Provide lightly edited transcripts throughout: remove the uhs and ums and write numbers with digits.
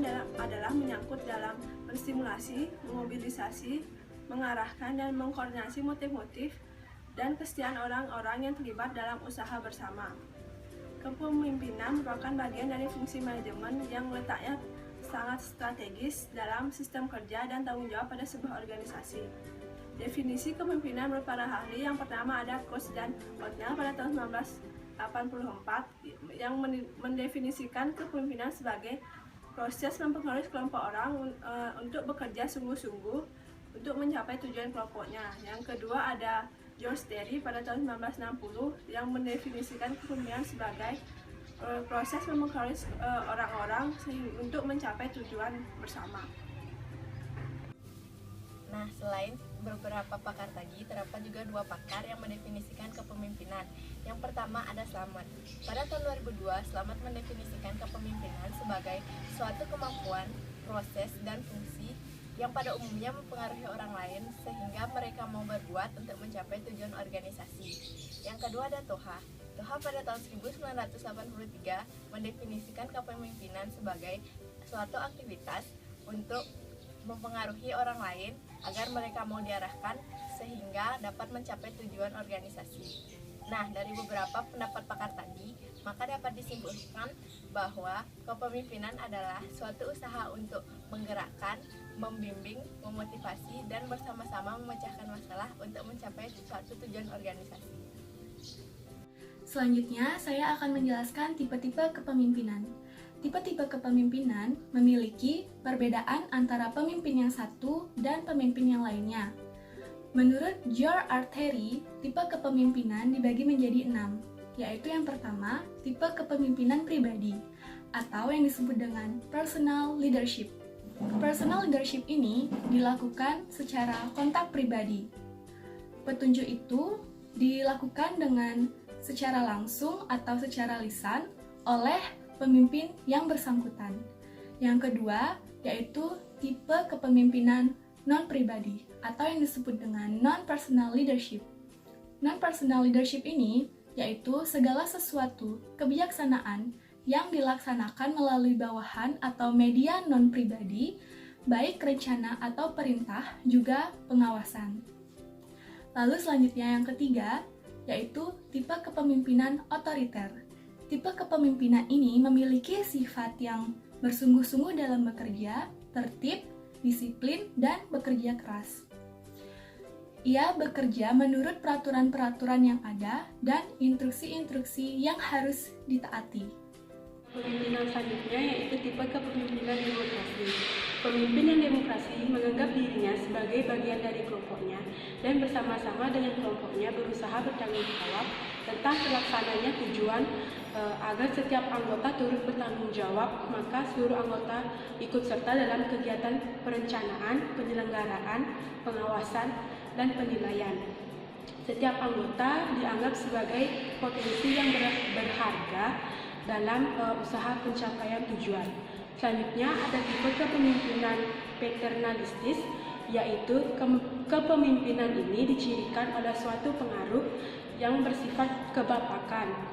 adalah menyangkut dalam menstimulasi, memobilisasi, mengarahkan dan mengkoordinasi motif-motif dan kesetiaan orang-orang yang terlibat dalam usaha bersama. Kepemimpinan merupakan bagian dari fungsi manajemen yang letaknya sangat strategis dalam sistem kerja dan tanggung jawab pada sebuah organisasi. Definisi kepemimpinan menurut para ahli yang pertama ada Coase dan O'Neill pada tahun 1984 yang mendefinisikan kepemimpinan sebagai proses mempengaruhi kelompok orang untuk bekerja sungguh-sungguh untuk mencapai tujuan kelompoknya. Yang kedua ada George Terry pada tahun 1960 yang mendefinisikan kepemimpinan sebagai proses mempengaruhi orang-orang untuk mencapai tujuan bersama. Nah, selain beberapa pakar tadi, terdapat juga dua pakar yang mendefinisikan kepemimpinan. Yang pertama ada Slamet. Pada tahun 2002, Slamet mendefinisikan kepemimpinan sebagai suatu kemampuan, proses, dan fungsi yang pada umumnya mempengaruhi orang lain sehingga mereka mau berbuat untuk mencapai tujuan organisasi. Yang kedua ada Toha. Toha pada tahun 1983 mendefinisikan kepemimpinan sebagai suatu aktivitas untuk mempengaruhi orang lain agar mereka mau diarahkan sehingga dapat mencapai tujuan organisasi. Nah, dari beberapa pendapat pakar tadi, maka dapat disimpulkan bahwa kepemimpinan adalah suatu usaha untuk menggerakkan, membimbing, memotivasi, dan bersama-sama memecahkan masalah untuk mencapai suatu tujuan organisasi. Selanjutnya, saya akan menjelaskan tipe-tipe kepemimpinan. Tipe-tipe kepemimpinan memiliki perbedaan antara pemimpin yang satu dan pemimpin yang lainnya. Menurut George R. Terry, tipe kepemimpinan dibagi menjadi 6, yaitu yang pertama, tipe kepemimpinan pribadi, atau yang disebut dengan personal leadership. Personal leadership ini dilakukan secara kontak pribadi. Petunjuk itu dilakukan dengan secara langsung atau secara lisan oleh pemimpin yang bersangkutan. Yang kedua, yaitu tipe kepemimpinan non-pribadi atau yang disebut dengan non-personal leadership. Non-personal leadership ini yaitu segala sesuatu kebijaksanaan yang dilaksanakan melalui bawahan atau media non-pribadi, baik rencana atau perintah, juga pengawasan. Lalu selanjutnya yang ketiga, yaitu tipe kepemimpinan otoriter. Tipe kepemimpinan ini memiliki sifat yang bersungguh-sungguh dalam bekerja, tertib, disiplin, dan bekerja keras. Ia bekerja menurut peraturan-peraturan yang ada dan instruksi-instruksi yang harus ditaati. Kepemimpinan selanjutnya yaitu tipe kepemimpinan demokrasi. Pemimpin yang demokrasi menganggap dirinya sebagai bagian dari kelompoknya dan bersama-sama dengan kelompoknya berusaha bertanggung jawab tentang terlaksananya tujuan agar setiap anggota turut bertanggung jawab, maka seluruh anggota ikut serta dalam kegiatan perencanaan, penyelenggaraan, pengawasan, dan penilaian. Setiap anggota dianggap sebagai potensi yang berharga dalam usaha pencapaian tujuan. Selanjutnya ada tipe kepemimpinan paternalistis, yaitu kepemimpinan ini dicirikan oleh suatu pengaruh yang bersifat kebapakan.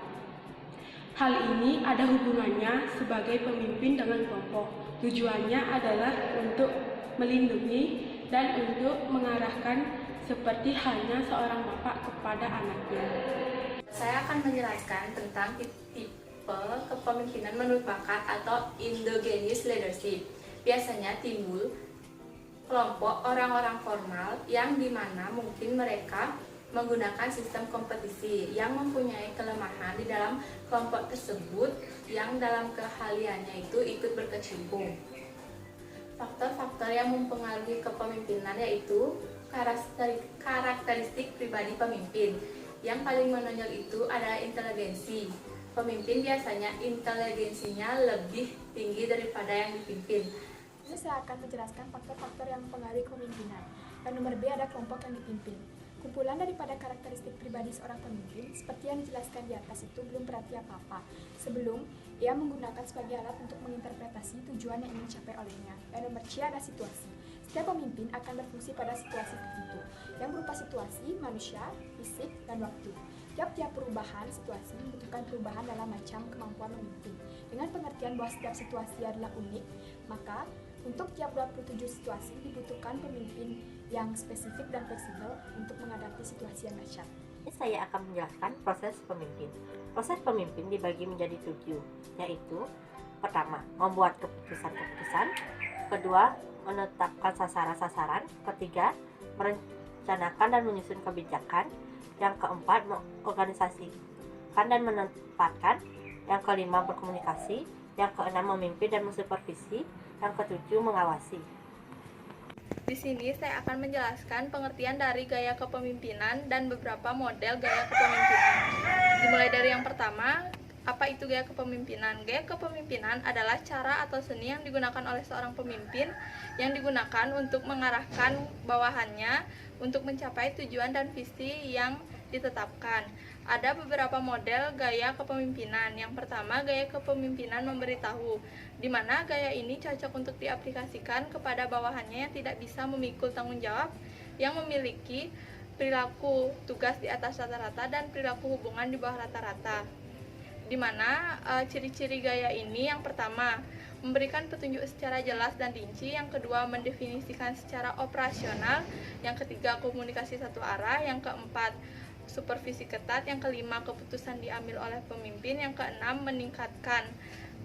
Hal ini ada hubungannya sebagai pemimpin dengan kelompok. Tujuannya adalah untuk melindungi dan untuk mengarahkan seperti halnya seorang bapak kepada anaknya. Saya akan menjelaskan tentang tipe kepemimpinan menurut bakat atau endogenous leadership. Biasanya timbul kelompok orang-orang formal yang dimana mungkin mereka menggunakan sistem kompetisi yang mempunyai kelemahan di dalam kelompok tersebut yang dalam keahliannya itu ikut berkecimpung. Faktor-faktor yang mempengaruhi kepemimpinan yaitu karakteristik pribadi pemimpin. Yang paling menonjol itu adalah inteligensi. Pemimpin biasanya inteligensinya lebih tinggi daripada yang dipimpin. Ini saya akan menjelaskan faktor-faktor yang mempengaruhi kepemimpinan. Yang nomor B ada kelompok yang dipimpin. Kumpulan daripada karakteristik pribadi seorang pemimpin, seperti yang dijelaskan di atas itu belum berarti apa-apa, sebelum ia menggunakan sebagai alat untuk menginterpretasi tujuan yang ingin dicapai olehnya. Yang nomor C ada situasi. Setiap pemimpin akan berfungsi pada situasi tertentu, yang berupa situasi, manusia, fisik, dan waktu. Tiap-tiap perubahan situasi membutuhkan perubahan dalam macam kemampuan memimpin. Dengan pengertian bahwa setiap situasi adalah unik, maka untuk tiap 27 situasi dibutuhkan pemimpin yang spesifik dan fleksibel untuk menghadapi situasi yang dahsyat. Saya akan menjelaskan proses pemimpin. Proses pemimpin dibagi menjadi 7, yaitu pertama, membuat keputusan-keputusan, kedua, menetapkan sasaran-sasaran, ketiga, merencanakan dan menyusun kebijakan, yang keempat, mengorganisasikan dan menempatkan, yang kelima, berkomunikasi, yang keenam, memimpin dan mensupervisi, yang ketujuh, mengawasi. Di sini saya akan menjelaskan pengertian dari gaya kepemimpinan dan beberapa model gaya kepemimpinan. Dimulai dari yang pertama, apa itu gaya kepemimpinan? Gaya kepemimpinan adalah cara atau seni yang digunakan oleh seorang pemimpin yang digunakan untuk mengarahkan bawahannya untuk mencapai tujuan dan visi yang ditetapkan. Ada beberapa model gaya kepemimpinan. Yang pertama, gaya kepemimpinan memberitahu, di mana gaya ini cocok untuk diaplikasikan kepada bawahannya yang tidak bisa memikul tanggung jawab, yang memiliki perilaku tugas di atas rata-rata dan perilaku hubungan di bawah rata-rata. Di mana ciri-ciri gaya ini, yang pertama, memberikan petunjuk secara jelas dan rinci, yang kedua, mendefinisikan secara operasional, yang ketiga, komunikasi satu arah, yang keempat, supervisi ketat, yang kelima, keputusan diambil oleh pemimpin, yang keenam, meningkatkan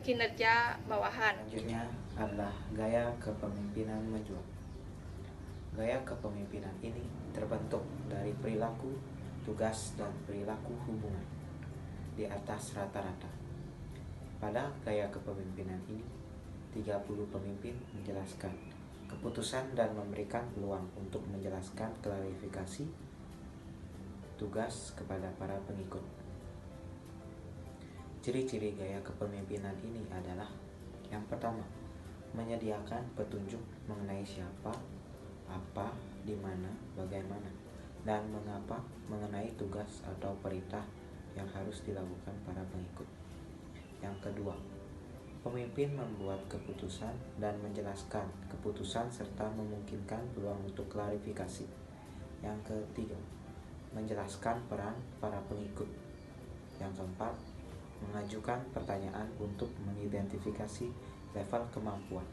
kinerja bawahan. Selanjutnya adalah gaya kepemimpinan menjual. Gaya kepemimpinan ini terbentuk dari perilaku, tugas, dan perilaku hubungan di atas rata-rata. Pada gaya kepemimpinan ini, 30 pemimpin menjelaskan keputusan dan memberikan peluang untuk menjelaskan klarifikasi tugas kepada para pengikut. Ciri-ciri gaya kepemimpinan ini adalah: yang pertama, menyediakan petunjuk mengenai siapa, apa, di mana, bagaimana, dan mengapa mengenai tugas atau perintah yang harus dilakukan para pengikut. Yang kedua, pemimpin membuat keputusan dan menjelaskan keputusan serta memungkinkan peluang untuk klarifikasi. Yang ketiga, menjelaskan peran para pengikut. Yang keempat, mengajukan pertanyaan untuk mengidentifikasi level kemampuan.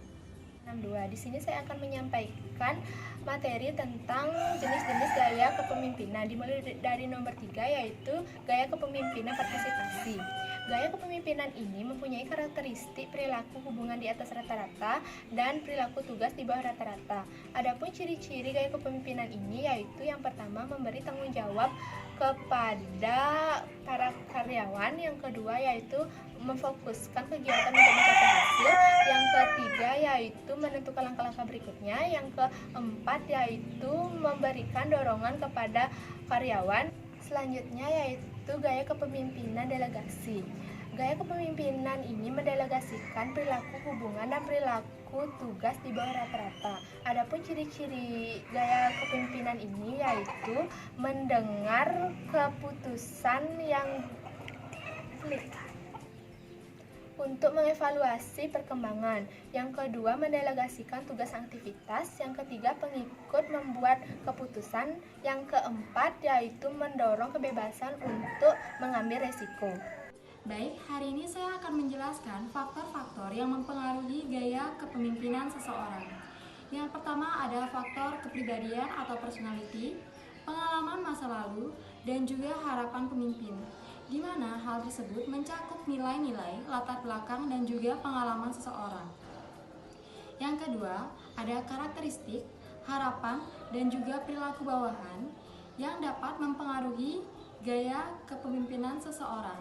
62. Di sini saya akan menyampaikan materi tentang jenis-jenis gaya kepemimpinan. Dimulai dari nomor 3, yaitu gaya kepemimpinan partisipasi. Gaya kepemimpinan ini mempunyai karakteristik perilaku hubungan di atas rata-rata dan perilaku tugas di bawah rata-rata. Adapun ciri-ciri gaya kepemimpinan ini yaitu yang pertama, memberi tanggung jawab kepada para karyawan, yang kedua yaitu memfokuskan kegiatan untuk mencapai hasil, yang ketiga yaitu menentukan langkah-langkah berikutnya, yang keempat yaitu memberikan dorongan kepada karyawan. Selanjutnya yaitu gaya kepemimpinan delegasi. Gaya kepemimpinan ini mendelegasikan perilaku hubungan dan perilaku tugas di bawah rata-rata. Adapun ciri-ciri gaya kepemimpinan ini yaitu mendengar keputusan yang untuk mengevaluasi perkembangan. Yang kedua, mendelegasikan tugas aktivitas. Yang ketiga, pengikut membuat keputusan. Yang keempat, yaitu mendorong kebebasan untuk mengambil resiko. Baik, hari ini saya akan menjelaskan faktor-faktor yang mempengaruhi gaya kepemimpinan seseorang. Yang pertama ada faktor kepribadian atau personality, pengalaman masa lalu, dan juga harapan pemimpin, di mana hal tersebut mencakup nilai-nilai, latar belakang, dan juga pengalaman seseorang. Yang kedua, ada karakteristik, harapan, dan juga perilaku bawahan yang dapat mempengaruhi gaya kepemimpinan seseorang.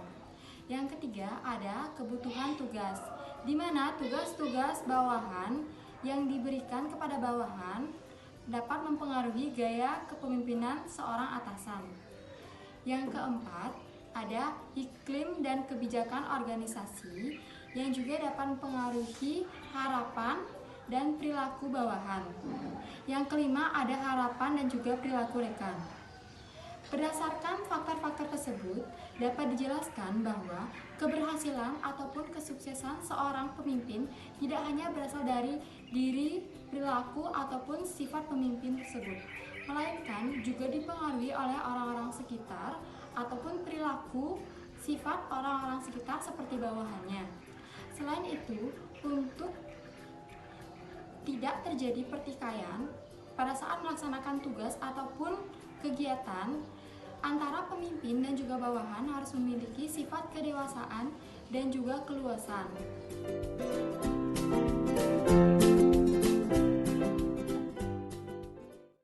Yang ketiga, ada kebutuhan tugas, di mana tugas-tugas bawahan yang diberikan kepada bawahan dapat mempengaruhi gaya kepemimpinan seorang atasan. Yang keempat, ada iklim dan kebijakan organisasi yang juga dapat mempengaruhi harapan dan perilaku bawahan. Yang kelima, ada harapan dan juga perilaku rekan. Berdasarkan faktor-faktor tersebut, dapat dijelaskan bahwa keberhasilan ataupun kesuksesan seorang pemimpin tidak hanya berasal dari diri, perilaku, ataupun sifat pemimpin tersebut, melainkan juga dipengaruhi oleh orang-orang sekitar ataupun perilaku sifat orang-orang sekitar seperti bawahannya. Selain itu, untuk tidak terjadi pertikaian pada saat melaksanakan tugas ataupun kegiatan, antara pemimpin dan juga bawahan harus memiliki sifat kedewasaan dan juga keluasan.